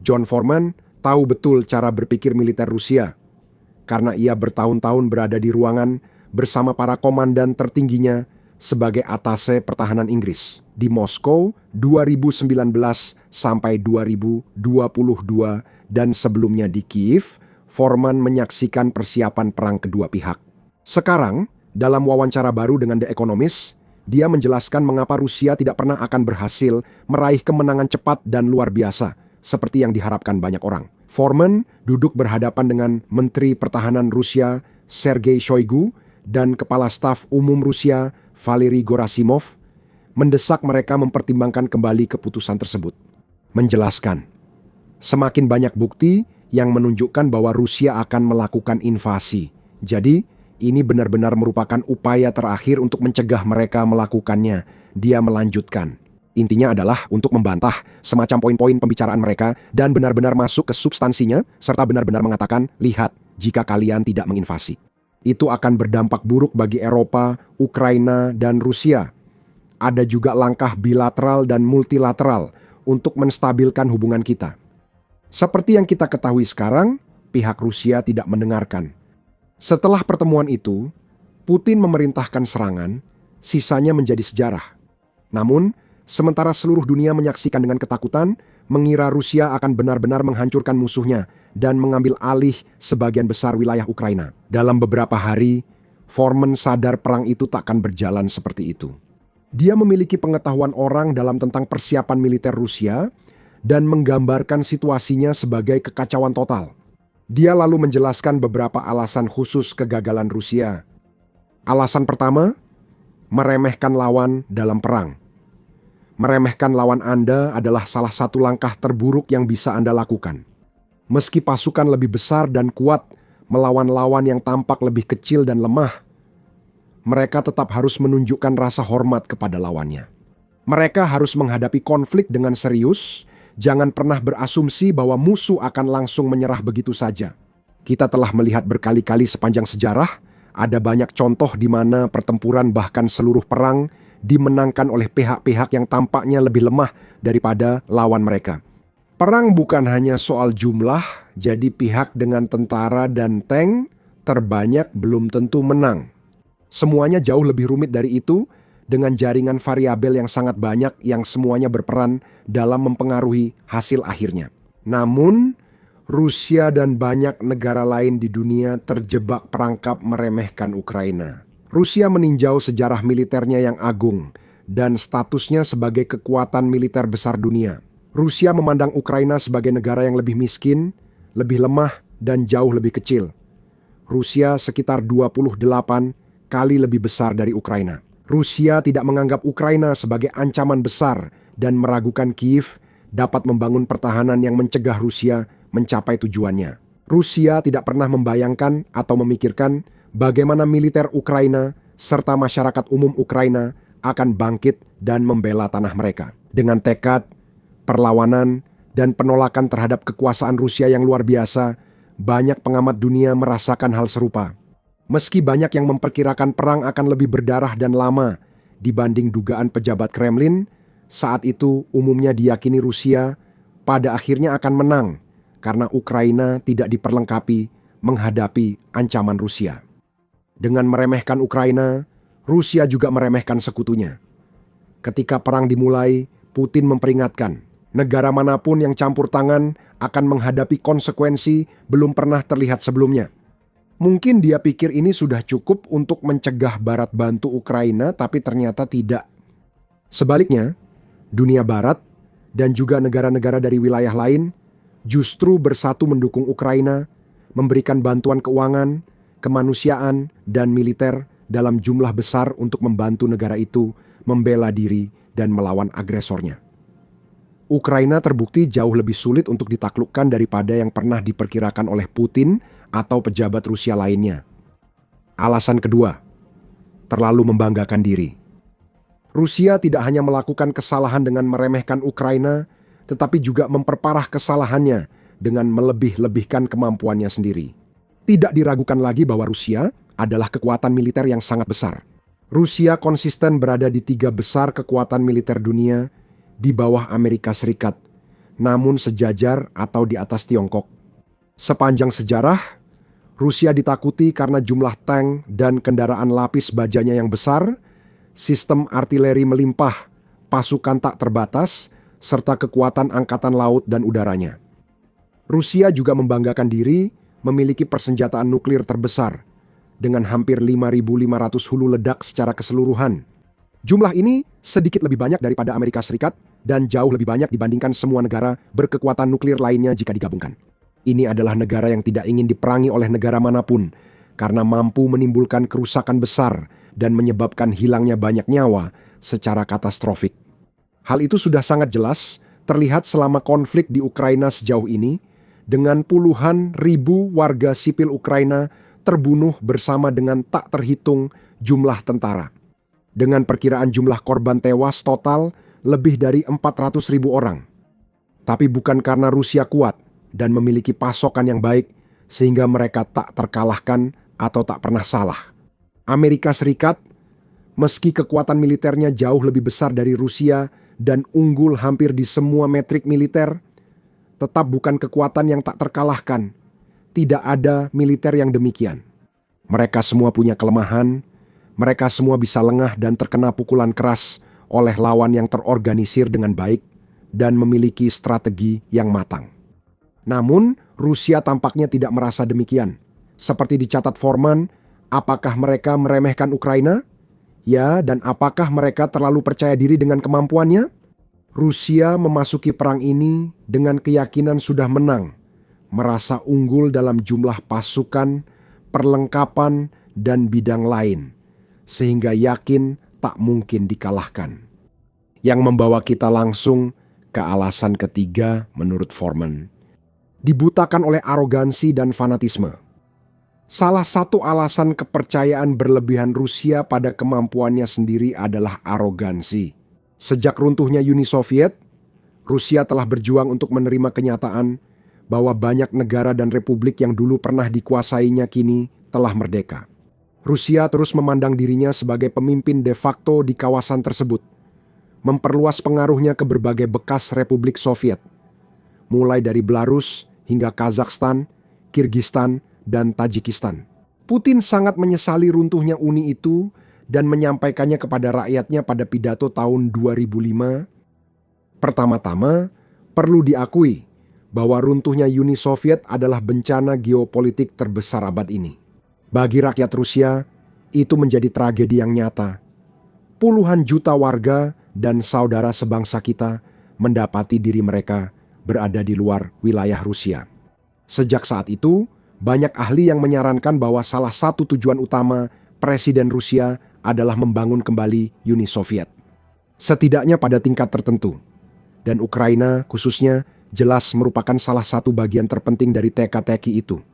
John Foreman tahu betul cara berpikir militer Rusia, karena ia bertahun-tahun berada di ruangan bersama para komandan tertingginya sebagai atase pertahanan Inggris di Moskow 2019 sampai 2022 dan sebelumnya di Kiev. Foreman menyaksikan persiapan perang kedua pihak. Sekarang, dalam wawancara baru dengan The Economist, dia menjelaskan mengapa Rusia tidak pernah akan berhasil meraih kemenangan cepat dan luar biasa seperti yang diharapkan banyak orang. Foreman duduk berhadapan dengan Menteri Pertahanan Rusia Sergei Shoigu dan Kepala Staf Umum Rusia Valery Gerasimov, mendesak mereka mempertimbangkan kembali keputusan tersebut. Menjelaskan, semakin banyak bukti yang menunjukkan bahwa Rusia akan melakukan invasi. Jadi, ini benar-benar merupakan upaya terakhir untuk mencegah mereka melakukannya. Dia melanjutkan. Intinya adalah untuk membantah semacam poin-poin pembicaraan mereka dan benar-benar masuk ke substansinya, serta benar-benar mengatakan, lihat, jika kalian tidak menginvasi. Itu akan berdampak buruk bagi Eropa, Ukraina, dan Rusia. Ada juga langkah bilateral dan multilateral untuk menstabilkan hubungan kita. Seperti yang kita ketahui sekarang, pihak Rusia tidak mendengarkan. Setelah pertemuan itu, Putin memerintahkan serangan, sisanya menjadi sejarah. Namun, sementara seluruh dunia menyaksikan dengan ketakutan, mengira Rusia akan benar-benar menghancurkan musuhnya dan mengambil alih sebagian besar wilayah Ukraina. Dalam beberapa hari, Foreman sadar perang itu takkan berjalan seperti itu. Dia memiliki pengetahuan orang dalam tentang persiapan militer Rusia dan menggambarkan situasinya sebagai kekacauan total. Dia lalu menjelaskan beberapa alasan khusus kegagalan Rusia. Alasan pertama, meremehkan lawan dalam perang. Meremehkan lawan Anda adalah salah satu langkah terburuk yang bisa Anda lakukan. Meski pasukan lebih besar dan kuat melawan lawan yang tampak lebih kecil dan lemah, mereka tetap harus menunjukkan rasa hormat kepada lawannya. Mereka harus menghadapi konflik dengan serius. Jangan pernah berasumsi bahwa musuh akan langsung menyerah begitu saja. Kita telah melihat berkali-kali sepanjang sejarah, ada banyak contoh di mana pertempuran bahkan seluruh perang dimenangkan oleh pihak-pihak yang tampaknya lebih lemah daripada lawan mereka. Perang bukan hanya soal jumlah, jadi pihak dengan tentara dan tank terbanyak belum tentu menang. Semuanya jauh lebih rumit dari itu, dengan jaringan variabel yang sangat banyak yang semuanya berperan dalam mempengaruhi hasil akhirnya. Namun, Rusia dan banyak negara lain di dunia terjebak perangkap meremehkan Ukraina. Rusia meninjau sejarah militernya yang agung dan statusnya sebagai kekuatan militer besar dunia. Rusia memandang Ukraina sebagai negara yang lebih miskin, lebih lemah, dan jauh lebih kecil. Rusia sekitar 28 kali lebih besar dari Ukraina. Rusia tidak menganggap Ukraina sebagai ancaman besar dan meragukan Kiev dapat membangun pertahanan yang mencegah Rusia mencapai tujuannya. Rusia tidak pernah membayangkan atau memikirkan bagaimana militer Ukraina serta masyarakat umum Ukraina akan bangkit dan membela tanah mereka. Dengan tekad, perlawanan, dan penolakan terhadap kekuasaan Rusia yang luar biasa, banyak pengamat dunia merasakan hal serupa. Meski banyak yang memperkirakan perang akan lebih berdarah dan lama dibanding dugaan pejabat Kremlin, saat itu umumnya diyakini Rusia pada akhirnya akan menang karena Ukraina tidak diperlengkapi menghadapi ancaman Rusia. Dengan meremehkan Ukraina, Rusia juga meremehkan sekutunya. Ketika perang dimulai, Putin memperingatkan, negara manapun yang campur tangan akan menghadapi konsekuensi belum pernah terlihat sebelumnya. Mungkin dia pikir ini sudah cukup untuk mencegah Barat bantu Ukraina, tapi ternyata tidak. Sebaliknya, dunia Barat dan juga negara-negara dari wilayah lain justru bersatu mendukung Ukraina, memberikan bantuan keuangan, kemanusiaan, dan militer dalam jumlah besar untuk membantu negara itu membela diri dan melawan agresornya. Ukraina terbukti jauh lebih sulit untuk ditaklukkan daripada yang pernah diperkirakan oleh Putin atau pejabat Rusia lainnya. Alasan kedua, terlalu membanggakan diri. Rusia tidak hanya melakukan kesalahan dengan meremehkan Ukraina, tetapi juga memperparah kesalahannya dengan melebih-lebihkan kemampuannya sendiri. Tidak diragukan lagi bahwa Rusia adalah kekuatan militer yang sangat besar. Rusia konsisten berada di 3 besar kekuatan militer dunia di bawah Amerika Serikat, namun sejajar atau di atas Tiongkok. Sepanjang sejarah, Rusia ditakuti karena jumlah tank dan kendaraan lapis bajanya yang besar, sistem artileri melimpah, pasukan tak terbatas, serta kekuatan angkatan laut dan udaranya. Rusia juga membanggakan diri memiliki persenjataan nuklir terbesar, dengan hampir 5.500 hulu ledak secara keseluruhan. Jumlah ini sedikit lebih banyak daripada Amerika Serikat dan jauh lebih banyak dibandingkan semua negara berkekuatan nuklir lainnya jika digabungkan. Ini adalah negara yang tidak ingin diperangi oleh negara manapun karena mampu menimbulkan kerusakan besar dan menyebabkan hilangnya banyak nyawa secara katastrofik. Hal itu sudah sangat jelas terlihat selama konflik di Ukraina sejauh ini, dengan puluhan ribu warga sipil Ukraina terbunuh bersama dengan tak terhitung jumlah tentara. Dengan perkiraan jumlah korban tewas total lebih dari 400.000 orang. Tapi bukan karena Rusia kuat dan memiliki pasokan yang baik sehingga mereka tak terkalahkan atau tak pernah salah. Amerika Serikat, meski kekuatan militernya jauh lebih besar dari Rusia dan unggul hampir di semua metrik militer, tetap bukan kekuatan yang tak terkalahkan. Tidak ada militer yang demikian. Mereka semua punya kelemahan, mereka semua bisa lengah dan terkena pukulan keras oleh lawan yang terorganisir dengan baik dan memiliki strategi yang matang. Namun, Rusia tampaknya tidak merasa demikian. Seperti dicatat Forman, apakah mereka meremehkan Ukraina? Ya, dan apakah mereka terlalu percaya diri dengan kemampuannya? Rusia memasuki perang ini dengan keyakinan sudah menang, merasa unggul dalam jumlah pasukan, perlengkapan, dan bidang lain, sehingga yakin tak mungkin dikalahkan. Yang membawa kita langsung ke alasan ketiga menurut Forman. Dibutakan oleh arogansi dan fanatisme. Salah satu alasan kepercayaan berlebihan Rusia pada kemampuannya sendiri adalah arogansi. Sejak runtuhnya Uni Soviet, Rusia telah berjuang untuk menerima kenyataan bahwa banyak negara dan republik yang dulu pernah dikuasainya kini telah merdeka. Rusia terus memandang dirinya sebagai pemimpin de facto di kawasan tersebut, memperluas pengaruhnya ke berbagai bekas republik Soviet, mulai dari Belarus hingga Kazakhstan, Kirgistan, dan Tajikistan. Putin sangat menyesali runtuhnya Uni itu dan menyampaikannya kepada rakyatnya pada pidato tahun 2005. Pertama-tama, perlu diakui bahwa runtuhnya Uni Soviet adalah bencana geopolitik terbesar abad ini. Bagi rakyat Rusia, itu menjadi tragedi yang nyata. Puluhan juta warga dan saudara sebangsa kita mendapati diri mereka berada di luar wilayah Rusia. Sejak saat itu, banyak ahli yang menyarankan bahwa salah satu tujuan utama Presiden Rusia adalah membangun kembali Uni Soviet. Setidaknya pada tingkat tertentu. Dan Ukraina khususnya jelas merupakan salah satu bagian terpenting dari teka-teki itu.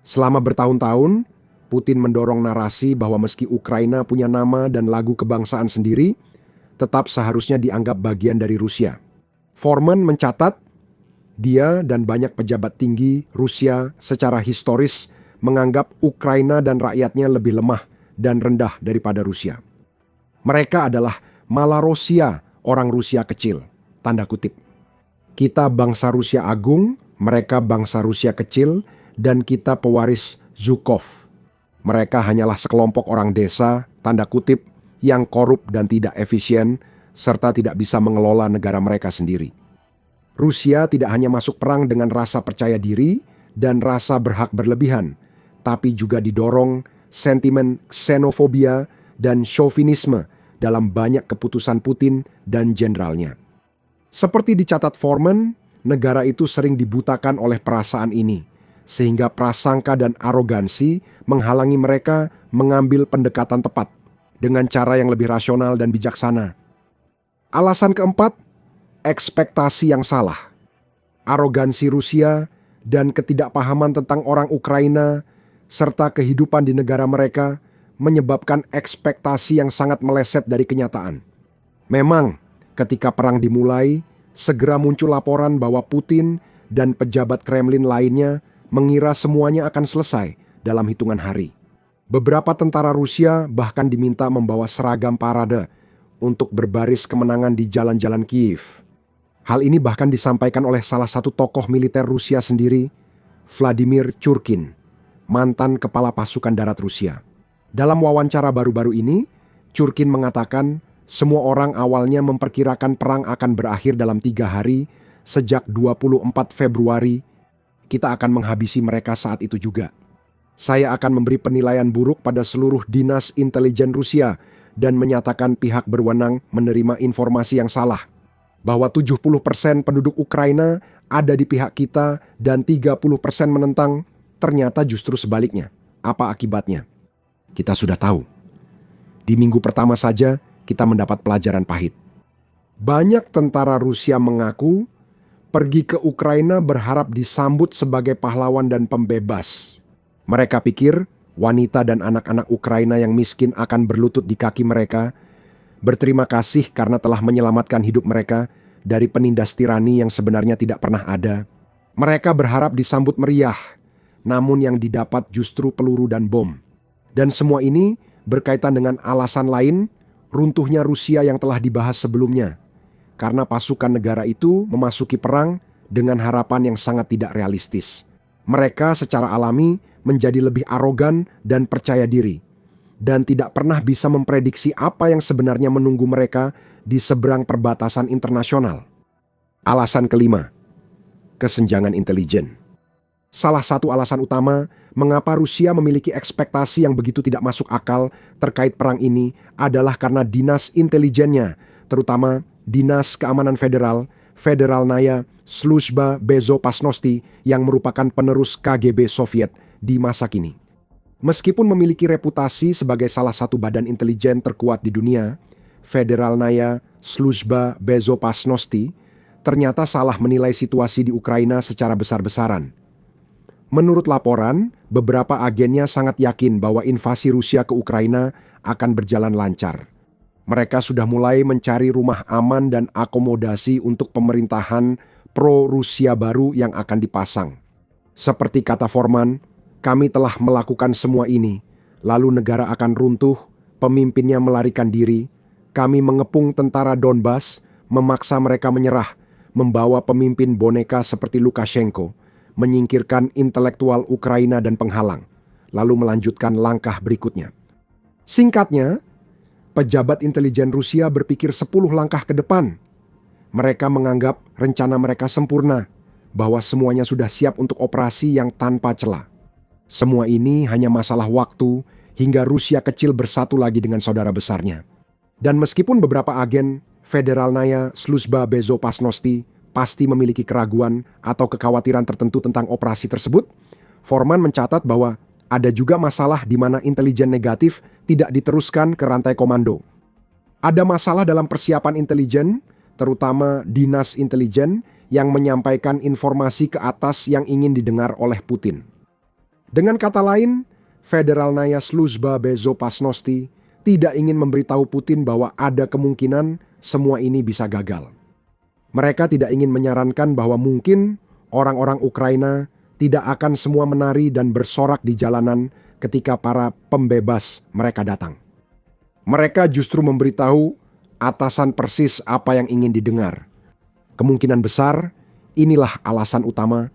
Selama bertahun-tahun, Putin mendorong narasi bahwa meski Ukraina punya nama dan lagu kebangsaan sendiri, tetap seharusnya dianggap bagian dari Rusia. Forman mencatat, dia dan banyak pejabat tinggi Rusia secara historis menganggap Ukraina dan rakyatnya lebih lemah dan rendah daripada Rusia. Mereka adalah Malorosia, orang Rusia kecil, tanda kutip. Kita bangsa Rusia agung, mereka bangsa Rusia kecil, dan kita pewaris Zhukov. Mereka hanyalah sekelompok orang desa, tanda kutip, yang korup dan tidak efisien, serta tidak bisa mengelola negara mereka sendiri. Rusia tidak hanya masuk perang dengan rasa percaya diri dan rasa berhak berlebihan, tapi juga didorong sentimen ksenofobia dan chauvinisme dalam banyak keputusan Putin dan jenderalnya. Seperti dicatat Forman, negara itu sering dibutakan oleh perasaan ini, sehingga prasangka dan arogansi menghalangi mereka mengambil pendekatan tepat dengan cara yang lebih rasional dan bijaksana. Alasan keempat, ekspektasi yang salah. Arogansi Rusia dan ketidakpahaman tentang orang Ukraina serta kehidupan di negara mereka menyebabkan ekspektasi yang sangat meleset dari kenyataan. Memang, ketika perang dimulai, segera muncul laporan bahwa Putin dan pejabat Kremlin lainnya mengira semuanya akan selesai dalam hitungan hari. Beberapa tentara Rusia bahkan diminta membawa seragam parade untuk berbaris kemenangan di jalan-jalan Kiev. Hal ini bahkan disampaikan oleh salah satu tokoh militer Rusia sendiri, Vladimir Churkin, mantan kepala pasukan darat Rusia. Dalam wawancara baru-baru ini, Churkin mengatakan semua orang awalnya memperkirakan perang akan berakhir dalam 3 hari sejak 24 Februari. Kita akan menghabisi mereka saat itu juga. Saya akan memberi penilaian buruk pada seluruh dinas intelijen Rusia dan menyatakan pihak berwenang menerima informasi yang salah. Bahwa 70% penduduk Ukraina ada di pihak kita dan 30% menentang, ternyata justru sebaliknya. Apa akibatnya? Kita sudah tahu. Di minggu pertama saja, kita mendapat pelajaran pahit. Banyak tentara Rusia mengaku pergi ke Ukraina berharap disambut sebagai pahlawan dan pembebas. Mereka pikir wanita dan anak-anak Ukraina yang miskin akan berlutut di kaki mereka, berterima kasih karena telah menyelamatkan hidup mereka dari penindas tirani yang sebenarnya tidak pernah ada. Mereka berharap disambut meriah, namun yang didapat justru peluru dan bom. Dan semua ini berkaitan dengan alasan lain, runtuhnya Rusia yang telah dibahas sebelumnya. Karena pasukan negara itu memasuki perang dengan harapan yang sangat tidak realistis. Mereka secara alami menjadi lebih arogan dan percaya diri, dan tidak pernah bisa memprediksi apa yang sebenarnya menunggu mereka di seberang perbatasan internasional. Alasan kelima, kesenjangan intelijen. Salah satu alasan utama mengapa Rusia memiliki ekspektasi yang begitu tidak masuk akal terkait perang ini adalah karena dinas intelijennya, terutama Dinas Keamanan Federal, Federalnaya Sluzhba Bezopasnosti yang merupakan penerus KGB Soviet di masa kini. Meskipun memiliki reputasi sebagai salah satu badan intelijen terkuat di dunia, Federalnaya Sluzhba Bezopasnosti ternyata salah menilai situasi di Ukraina secara besar-besaran. Menurut laporan, beberapa agennya sangat yakin bahwa invasi Rusia ke Ukraina akan berjalan lancar. Mereka sudah mulai mencari rumah aman dan akomodasi untuk pemerintahan pro-Rusia baru yang akan dipasang. Seperti kata Forman, kami telah melakukan semua ini, lalu negara akan runtuh, pemimpinnya melarikan diri, kami mengepung tentara Donbas, memaksa mereka menyerah, membawa pemimpin boneka seperti Lukashenko, menyingkirkan intelektual Ukraina dan penghalang, lalu melanjutkan langkah berikutnya. Singkatnya, pejabat intelijen Rusia berpikir 10 langkah ke depan. Mereka menganggap rencana mereka sempurna, bahwa semuanya sudah siap untuk operasi yang tanpa celah. Semua ini hanya masalah waktu hingga Rusia kecil bersatu lagi dengan saudara besarnya. Dan meskipun beberapa agen Federalnaya Sluzhba Bezopasnosti pasti memiliki keraguan atau kekhawatiran tertentu tentang operasi tersebut, Forman mencatat bahwa ada juga masalah di mana intelijen negatif tidak diteruskan ke rantai komando. Ada masalah dalam persiapan intelijen, terutama dinas intelijen yang menyampaikan informasi ke atas yang ingin didengar oleh Putin. Dengan kata lain, Federalnaya Sluzhba Bezopasnosti tidak ingin memberitahu Putin bahwa ada kemungkinan semua ini bisa gagal. Mereka tidak ingin menyarankan bahwa mungkin orang-orang Ukraina tidak akan semua menari dan bersorak di jalanan ketika para pembebas mereka datang. Mereka justru memberitahu atasan persis apa yang ingin didengar. Kemungkinan besar, inilah alasan utama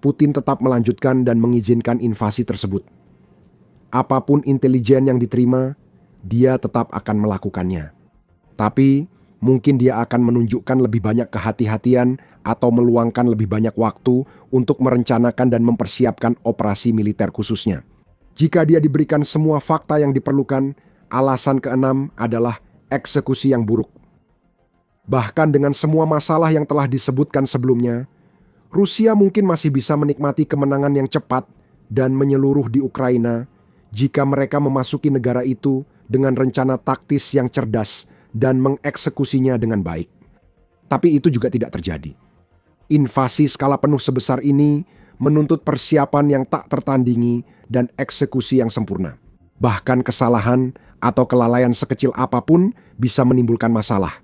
Putin tetap melanjutkan dan mengizinkan invasi tersebut. Apapun intelijen yang diterima, dia tetap akan melakukannya. Tapi mungkin dia akan menunjukkan lebih banyak kehati-hatian atau meluangkan lebih banyak waktu untuk merencanakan dan mempersiapkan operasi militer khususnya. Jika dia diberikan semua fakta yang diperlukan, alasan keenam adalah eksekusi yang buruk. Bahkan dengan semua masalah yang telah disebutkan sebelumnya, Rusia mungkin masih bisa menikmati kemenangan yang cepat dan menyeluruh di Ukraina jika mereka memasuki negara itu dengan rencana taktis yang cerdas dan mengeksekusinya dengan baik. Tapi itu juga tidak terjadi. Invasi skala penuh sebesar ini menuntut persiapan yang tak tertandingi dan eksekusi yang sempurna. Bahkan kesalahan atau kelalaian sekecil apapun bisa menimbulkan masalah.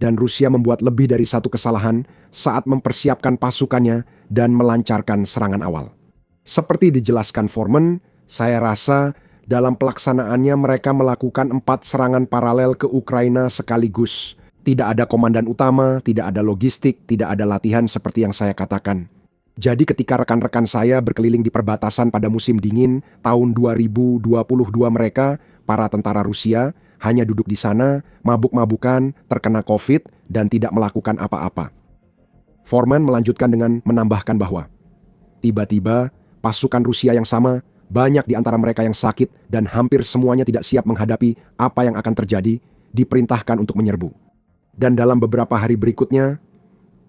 Dan Rusia membuat lebih dari satu kesalahan saat mempersiapkan pasukannya dan melancarkan serangan awal. Seperti dijelaskan Forman, saya rasa dalam pelaksanaannya mereka melakukan 4 serangan paralel ke Ukraina sekaligus Tidak ada komandan utama, tidak ada logistik, tidak ada latihan seperti yang saya katakan. Jadi ketika rekan-rekan saya berkeliling di perbatasan pada musim dingin tahun 2022 mereka, para tentara Rusia, hanya duduk di sana, mabuk-mabukan, terkena COVID, dan tidak melakukan apa-apa. Foreman melanjutkan dengan menambahkan bahwa tiba-tiba pasukan Rusia yang sama, banyak di antara mereka yang sakit dan hampir semuanya tidak siap menghadapi apa yang akan terjadi, diperintahkan untuk menyerbu. Dan dalam beberapa hari berikutnya,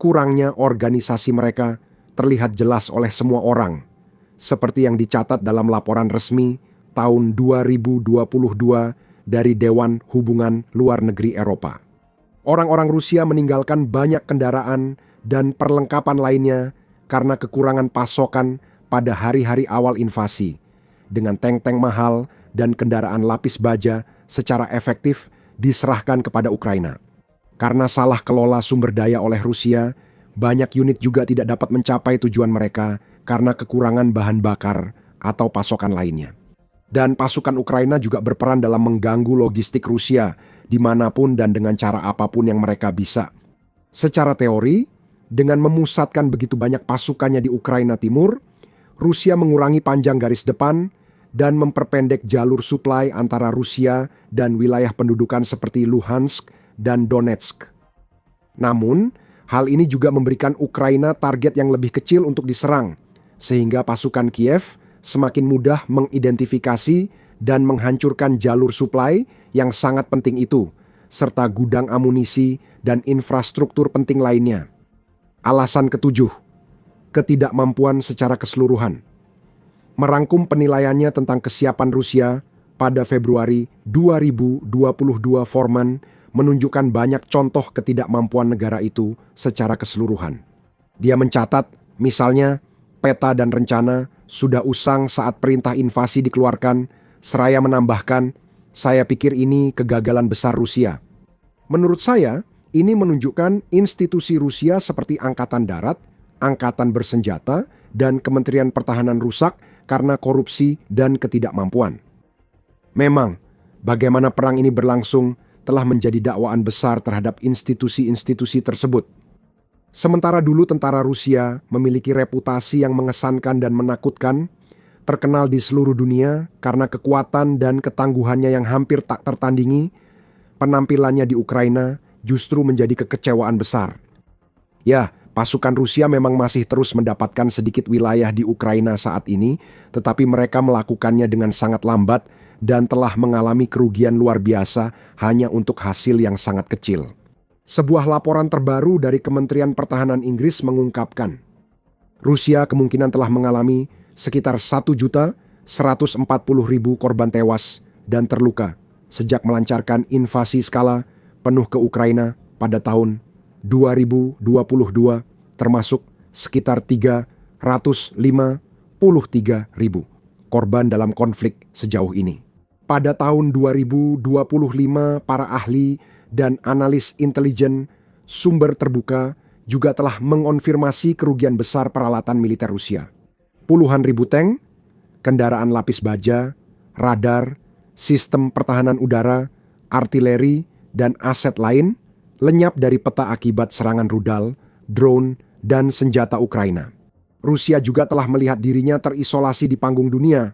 kurangnya organisasi mereka terlihat jelas oleh semua orang, seperti yang dicatat dalam laporan resmi tahun 2022 dari Dewan Hubungan Luar Negeri Eropa. Orang-orang Rusia meninggalkan banyak kendaraan dan perlengkapan lainnya karena kekurangan pasokan pada hari-hari awal invasi, dengan tank-tank mahal dan kendaraan lapis baja secara efektif diserahkan kepada Ukraina. Karena salah kelola sumber daya oleh Rusia, banyak unit juga tidak dapat mencapai tujuan mereka karena kekurangan bahan bakar atau pasokan lainnya. Dan pasukan Ukraina juga berperan dalam mengganggu logistik Rusia dimanapun dan dengan cara apapun yang mereka bisa. Secara teori, dengan memusatkan begitu banyak pasukannya di Ukraina Timur, Rusia mengurangi panjang garis depan dan memperpendek jalur suplai antara Rusia dan wilayah pendudukan seperti Luhansk dan Donetsk. Namun, hal ini juga memberikan Ukraina target yang lebih kecil untuk diserang, sehingga pasukan Kiev semakin mudah mengidentifikasi dan menghancurkan jalur suplai yang sangat penting itu, serta gudang amunisi dan infrastruktur penting lainnya. Alasan ketujuh, ketidakmampuan secara keseluruhan. Merangkum penilaiannya tentang kesiapan Rusia pada Februari 2022, Foreman menunjukkan banyak contoh ketidakmampuan negara itu secara keseluruhan. Dia mencatat, misalnya, peta dan rencana sudah usang saat perintah invasi dikeluarkan, seraya menambahkan, saya pikir ini kegagalan besar Rusia. Menurut saya, ini menunjukkan institusi Rusia seperti Angkatan Darat, Angkatan Bersenjata, dan Kementerian Pertahanan rusak karena korupsi dan ketidakmampuan. Memang, bagaimana perang ini berlangsung telah menjadi dakwaan besar terhadap institusi-institusi tersebut. Sementara dulu tentara Rusia memiliki reputasi yang mengesankan dan menakutkan, terkenal di seluruh dunia karena kekuatan dan ketangguhannya yang hampir tak tertandingi, penampilannya di Ukraina justru menjadi kekecewaan besar. Ya, pasukan Rusia memang masih terus mendapatkan sedikit wilayah di Ukraina saat ini, tetapi mereka melakukannya dengan sangat lambat dan telah mengalami kerugian luar biasa hanya untuk hasil yang sangat kecil. Sebuah laporan terbaru dari Kementerian Pertahanan Inggris mengungkapkan, Rusia kemungkinan telah mengalami sekitar 1.140.000 korban tewas dan terluka sejak melancarkan invasi skala penuh ke Ukraina pada tahun 2022, termasuk sekitar 353.000 korban dalam konflik sejauh ini. Pada tahun 2025, para ahli dan analis intelijen sumber terbuka juga telah mengonfirmasi kerugian besar peralatan militer Rusia. Puluhan ribu tank, kendaraan lapis baja, radar, sistem pertahanan udara, artileri, dan aset lain lenyap dari peta akibat serangan rudal, drone, dan senjata Ukraina. Rusia juga telah melihat dirinya terisolasi di panggung dunia.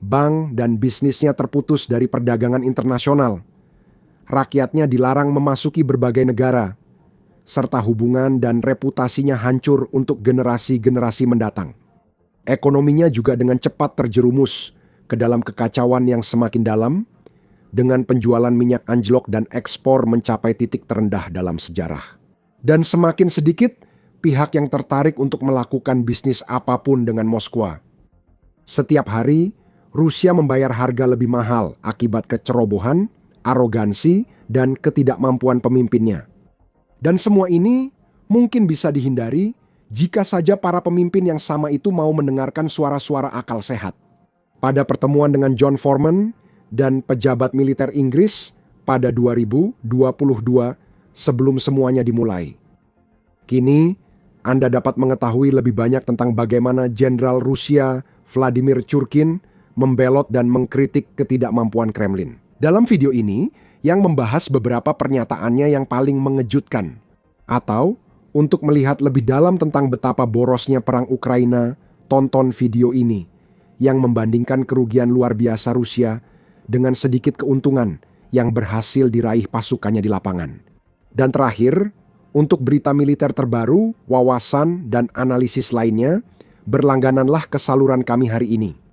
Bank dan bisnisnya terputus dari perdagangan internasional. Rakyatnya dilarang memasuki berbagai negara, serta hubungan dan reputasinya hancur untuk generasi-generasi mendatang. Ekonominya juga dengan cepat terjerumus ke dalam kekacauan yang semakin dalam, dengan penjualan minyak anjlok dan ekspor mencapai titik terendah dalam sejarah. Dan semakin sedikit pihak yang tertarik untuk melakukan bisnis apapun dengan Moskwa. Setiap hari, Rusia membayar harga lebih mahal akibat kecerobohan, arogansi, dan ketidakmampuan pemimpinnya. Dan semua ini mungkin bisa dihindari jika saja para pemimpin yang sama itu mau mendengarkan suara-suara akal sehat. Pada pertemuan dengan John Foreman dan pejabat militer Inggris pada 2022 sebelum semuanya dimulai. Kini, Anda dapat mengetahui lebih banyak tentang bagaimana Jenderal Rusia Vladimir Churkin membelot dan mengkritik ketidakmampuan Kremlin. Dalam video ini, yang membahas beberapa pernyataannya yang paling mengejutkan. Atau, untuk melihat lebih dalam tentang betapa borosnya perang Ukraina, tonton video ini yang membandingkan kerugian luar biasa Rusia dengan sedikit keuntungan yang berhasil diraih pasukannya di lapangan. Dan terakhir, untuk berita militer terbaru, wawasan, dan analisis lainnya, berlanggananlah ke saluran kami hari ini.